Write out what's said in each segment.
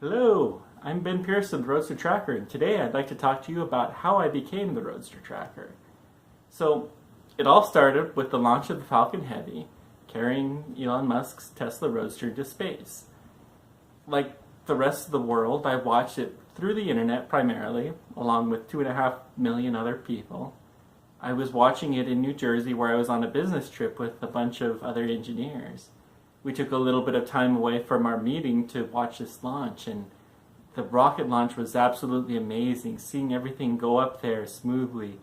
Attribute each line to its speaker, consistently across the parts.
Speaker 1: Hello, I'm Ben Pearson, the Roadster Tracker, and today I'd like to talk to you about how I became the Roadster Tracker. So, it all started with the launch of the Falcon Heavy, carrying Elon Musk's Tesla Roadster into space. Like the rest of the world, I watched it through the internet primarily, along with 2.5 million other people. I was watching it in New Jersey where I was on a business trip with a bunch of other engineers. We took a little bit of time away from our meeting to watch this launch, and the rocket launch was absolutely amazing, seeing everything go up there smoothly.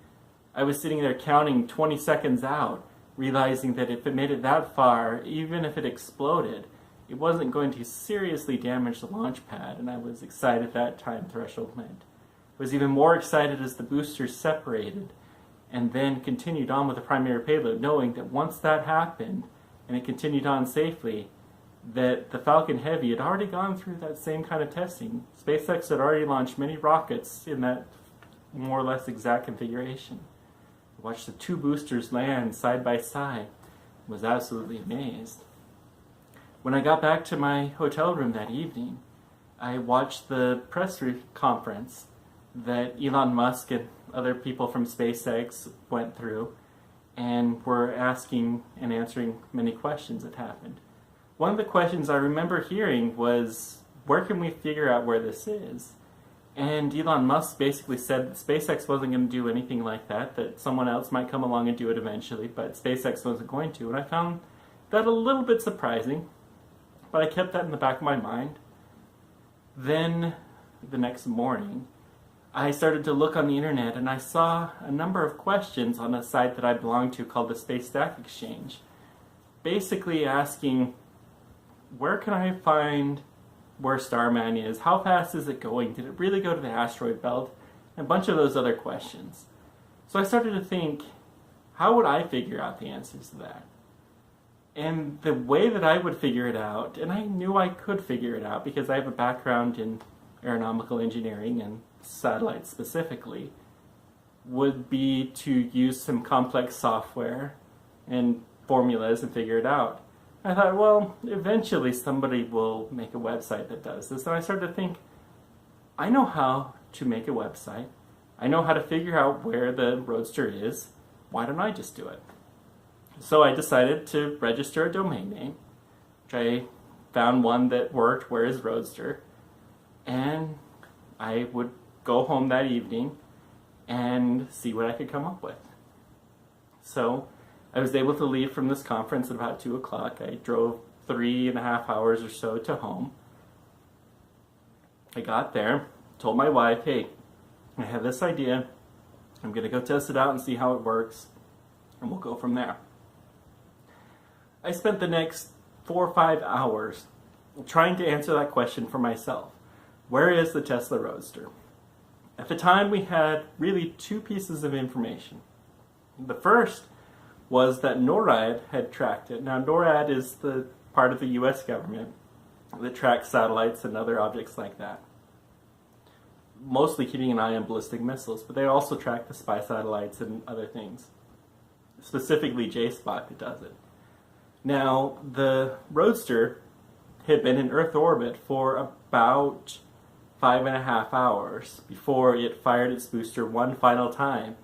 Speaker 1: I was sitting there counting 20 seconds out, realizing that if it made it that far, even if it exploded, it wasn't going to seriously damage the launch pad, and I was excited that time threshold went. I was even more excited as the boosters separated and then continued on with the primary payload, knowing that once that happened, and it continued on safely, that the Falcon Heavy had already gone through that same kind of testing. SpaceX had already launched many rockets in that more or less exact configuration. I watched the two boosters land side by side. I was absolutely amazed. When I got back to my hotel room that evening, I watched the press conference that Elon Musk and other people from SpaceX went through, and were asking and answering many questions that happened. One of the questions I remember hearing was, where can we figure out where this is? And Elon Musk basically said that SpaceX wasn't going to do anything like that, that someone else might come along and do it eventually, but SpaceX wasn't going to. And I found that a little bit surprising, but I kept that in the back of my mind. Then, the next morning, I started to look on the internet, and I saw a number of questions on a site that I belong to called the Space Stack Exchange, basically asking, where can I find where Starman is? How fast is it going? Did it really go to the asteroid belt? And a bunch of those other questions. So I started to think, how would I figure out the answers to that? And the way that I would figure it out, and I knew I could figure it out because I have a background in aeronautical engineering and satellites specifically, would be to use some complex software and formulas and figure it out. I thought, well, eventually somebody will make a website that does this. And I started to think, I know how to make a website. I know how to figure out where the Roadster is. Why don't I just do it? So I decided to register a domain name, which I found one that worked, where is Roadster, and I would go home that evening and see what I could come up with. So I was able to leave from this conference at about 2 o'clock. I drove 3.5 hours or so to home. I got there, told my wife, hey, I have this idea. I'm going to go test it out and see how it works, and we'll go from there. I spent the next 4 or 5 hours trying to answer that question for myself. Where is the Tesla Roadster? At the time, we had really two pieces of information. The first was that NORAD had tracked it. Now, NORAD is the part of the US government that tracks satellites and other objects like that. Mostly keeping an eye on ballistic missiles, but they also track the spy satellites and other things. Specifically, JSPOC that does it. Now, the Roadster had been in Earth orbit for about 5.5 hours before it fired its booster one final time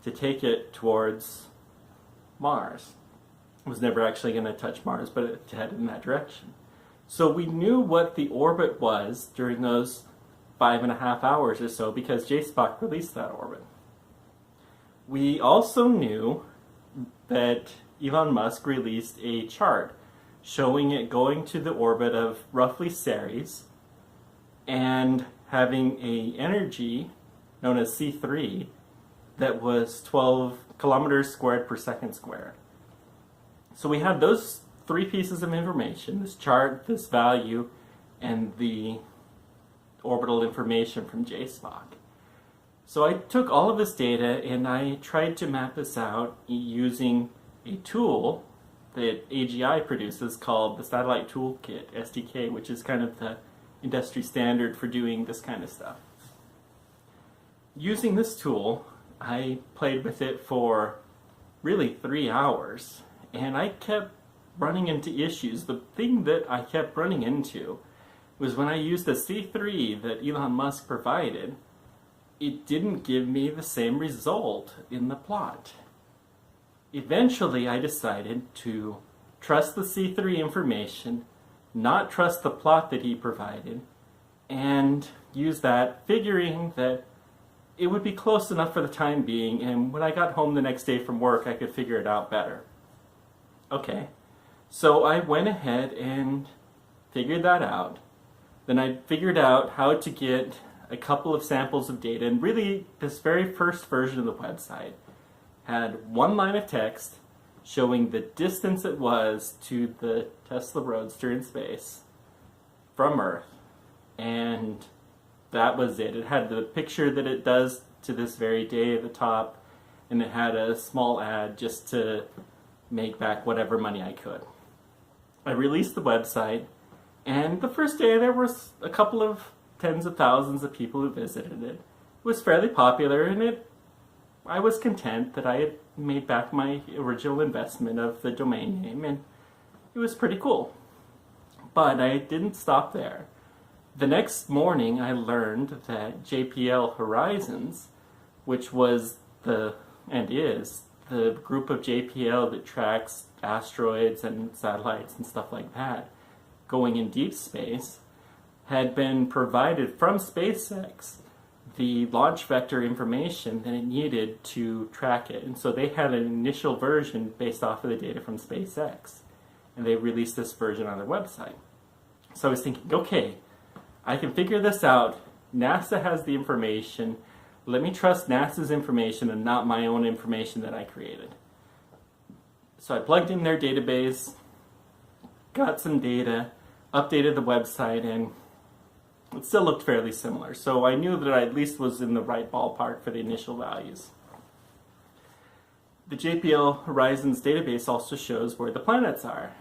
Speaker 1: to take it towards Mars. It was never actually going to touch Mars, but it headed in that direction. So we knew what the orbit was during those 5.5 hours or so because JSPOC released that orbit. We also knew that Elon Musk released a chart showing it going to the orbit of roughly Ceres and having a energy known as C3 that was 12 kilometers squared per second squared. So we had those three pieces of information, this chart, this value, and the orbital information from JSPOC. So I took all of this data and I tried to map this out using a tool that AGI produces called the Satellite Toolkit, SDK, which is kind of the industry standard for doing this kind of stuff. Using this tool, I played with it for really 3 hours, and I kept running into issues. The thing that I kept running into was when I used the C3 that Elon Musk provided, it didn't give me the same result in the plot. Eventually, I decided to trust the C3 information, not trust the plot that he provided, and use that, figuring that it would be close enough for the time being, and when I got home the next day from work, I could figure it out better. Okay, so I went ahead and figured that out. Then I figured out how to get a couple of samples of data, and really, this very first version of the website had one line of text showing the distance it was to the Tesla Roadster in space from Earth, and that was it. It had the picture that it does to this very day at the top, and it had a small ad just to make back whatever money I could. I released the website, and the first day there was a couple of tens of thousands of people who visited it. It was fairly popular, and I was content that I had made back my original investment of the domain name, and it was pretty cool. But I didn't stop there. The next morning I learned that JPL Horizons, which was and is the group of JPL that tracks asteroids and satellites and stuff like that going in deep space, had been provided from SpaceX the launch vector information that it needed to track it. And so they had an initial version based off of the data from SpaceX, and they released this version on their website. So I was thinking, okay, I can figure this out. NASA has the information. Let me trust NASA's information and not my own information that I created. So I plugged in their database, got some data, updated the website, and it still looked fairly similar. So I knew that I at least was in the right ballpark for the initial values. The JPL Horizons database also shows where the planets are.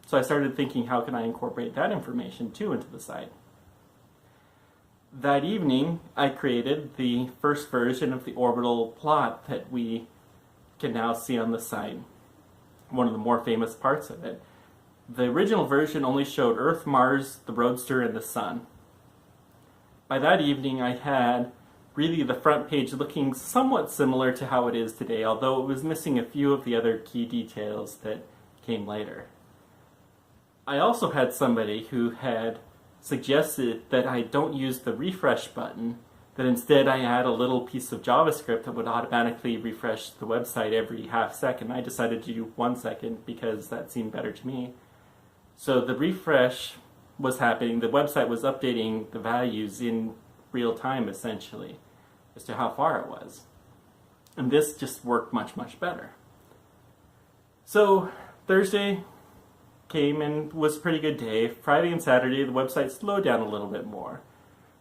Speaker 1: So I started thinking, how can I incorporate that information too into the site? That evening, I created the first version of the orbital plot that we can now see on the site, one of the more famous parts of it. The original version only showed Earth, Mars, the Roadster, and the Sun. By that evening, I had really the front page looking somewhat similar to how it is today, although it was missing a few of the other key details that came later. I also had somebody who had suggested that I don't use the refresh button, that instead I add a little piece of JavaScript that would automatically refresh the website every half second. I decided to do 1 second because that seemed better to me. So the refresh was happening, the website was updating the values in real time essentially as to how far it was. And this just worked much, much better. So Thursday came and was a pretty good day. Friday and Saturday the website slowed down a little bit more.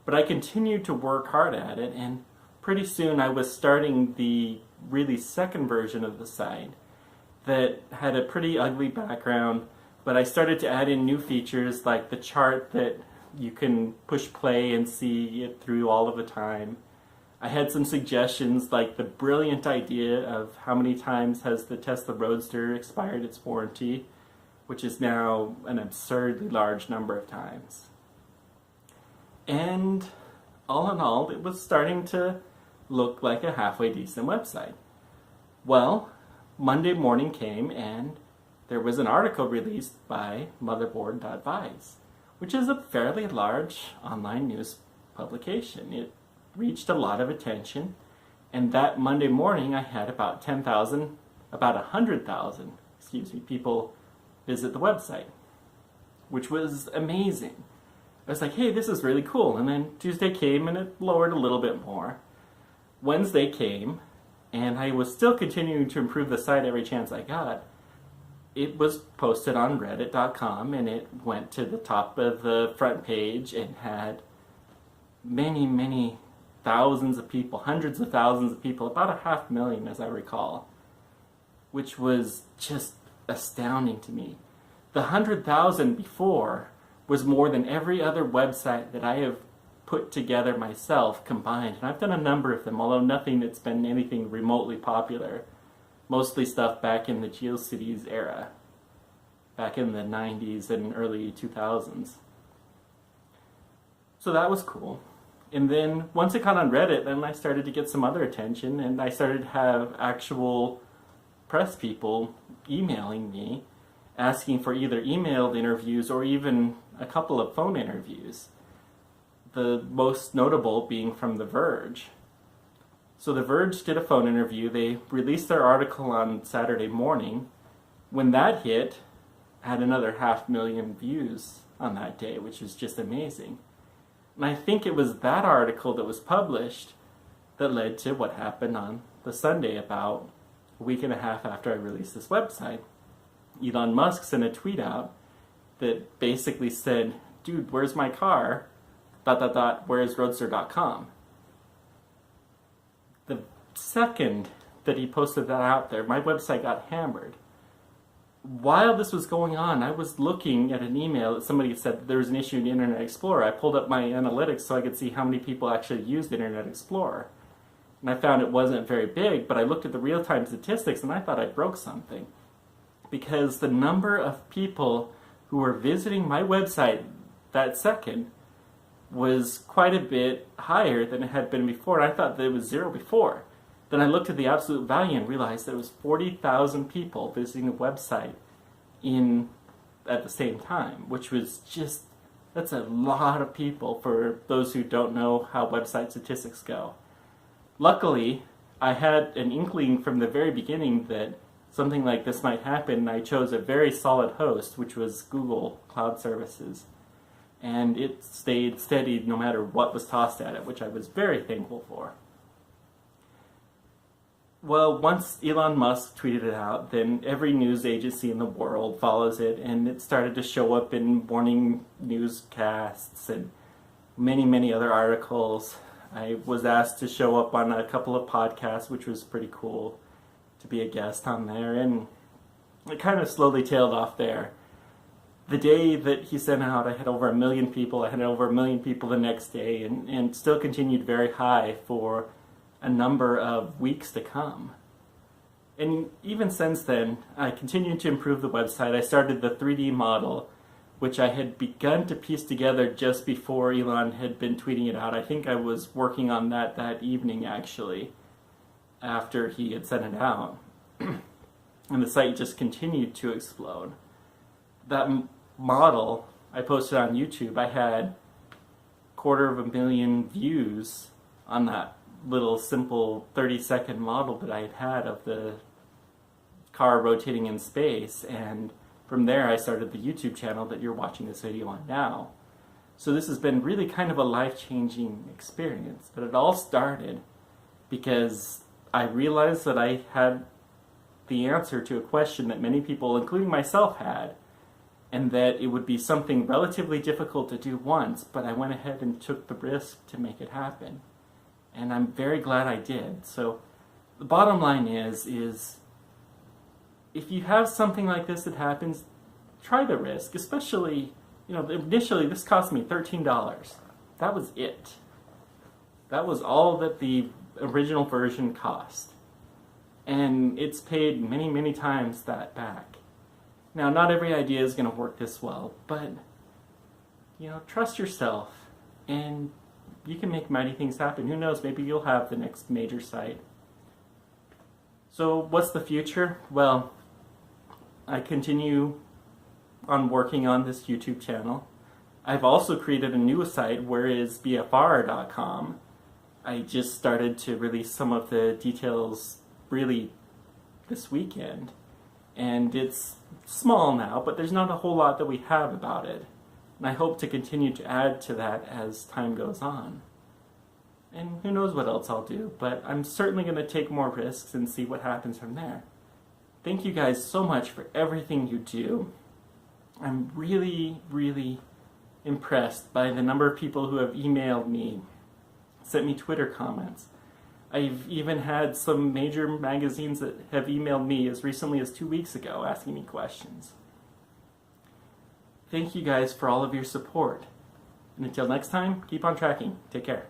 Speaker 1: But I continued to work hard at it, and pretty soon I was starting the really second version of the site that had a pretty ugly background, but I started to add in new features like the chart that you can push play and see it through all of the time. I had some suggestions like the brilliant idea of how many times has the Tesla Roadster expired its warranty, which is now an absurdly large number of times. And all in all, it was starting to look like a halfway decent website. Well, Monday morning came and there was an article released by Motherboard.Vice, which is a fairly large online news publication. It reached a lot of attention, and that Monday morning I had about 100,000, people visit the website, which was amazing. I was like, hey, this is really cool. And then Tuesday came and it lowered a little bit more. Wednesday came, and I was still continuing to improve the site every chance I got. It was posted on reddit.com, and it went to the top of the front page and had many, many thousands of people, hundreds of thousands of people, about 500,000 as I recall, which was just astounding to me. The 100,000 before was more than every other website that I have put together myself combined. And I've done a number of them, although nothing that's been anything remotely popular. Mostly stuff back in the GeoCities era, back in the 90s and early 2000s. So that was cool. And then once it got on Reddit, then I started to get some other attention, and I started to have actual press people emailing me, asking for either emailed interviews or even a couple of phone interviews. The most notable being from The Verge. So The Verge did a phone interview. They released their article on Saturday morning. When that hit, had another 500,000 views on that day, which is just amazing. And I think it was that article that was published that led to what happened on the Sunday about a week and a half after I released this website. Elon Musk sent a tweet out that basically said, dude, where's my car? ... where's Roadster.com? The second that he posted that out there, my website got hammered. While this was going on, I was looking at an email that somebody said that there was an issue in Internet Explorer. I pulled up my analytics so I could see how many people actually used Internet Explorer. And I found it wasn't very big, but I looked at the real-time statistics and I thought I broke something. Because the number of people who were visiting my website that second was quite a bit higher than it had been before. And I thought that it was 0 before. Then I looked at the absolute value and realized there was 40,000 people visiting the website at the same time, which was just, that's a lot of people for those who don't know how website statistics go. Luckily, I had an inkling from the very beginning that something like this might happen, and I chose a very solid host, which was Google Cloud Services. And it stayed steady no matter what was tossed at it, which I was very thankful for. Well, once Elon Musk tweeted it out, then every news agency in the world follows it, and it started to show up in morning newscasts and many, many other articles. I was asked to show up on a couple of podcasts, which was pretty cool to be a guest on there, and it kind of slowly tailed off there. The day that he sent out, I had over 1 million people. I had over 1 million people the next day, and still continued very high for a number of weeks to come. And even since then, I continued to improve the website. I started the 3D model, which I had begun to piece together just before Elon had been tweeting it out. I think I was working on that evening, actually, after he had sent it out. And the site just continued to explode. That model I posted on YouTube, I had 250,000 views on that little simple 30-second model that I had of the car rotating in space, and from there I started the YouTube channel that you're watching this video on now. So this has been really kind of a life-changing experience, but it all started because I realized that I had the answer to a question that many people, including myself, had, and that it would be something relatively difficult to do once, but I went ahead and took the risk to make it happen. And I'm very glad I did. So the bottom line is if you have something like this that happens, try the risk. Especially, initially this cost me $13. That was it. That was all that the original version cost. And it's paid many, many times that back. Now, not every idea is going to work this well, but, trust yourself, and you can make mighty things happen. Who knows, maybe you'll have the next major site. So what's the future? Well, I continue on working on this YouTube channel. I've also created a new site, where is BFR.com. I just started to release some of the details really this weekend. And it's small now, but there's not a whole lot that we have about it. And I hope to continue to add to that as time goes on. And who knows what else I'll do, but I'm certainly going to take more risks and see what happens from there. Thank you guys so much for everything you do. I'm really, really impressed by the number of people who have emailed me, sent me Twitter comments. I've even had some major magazines that have emailed me as recently as 2 weeks ago asking me questions. Thank you guys for all of your support. And until next time, keep on tracking. Take care.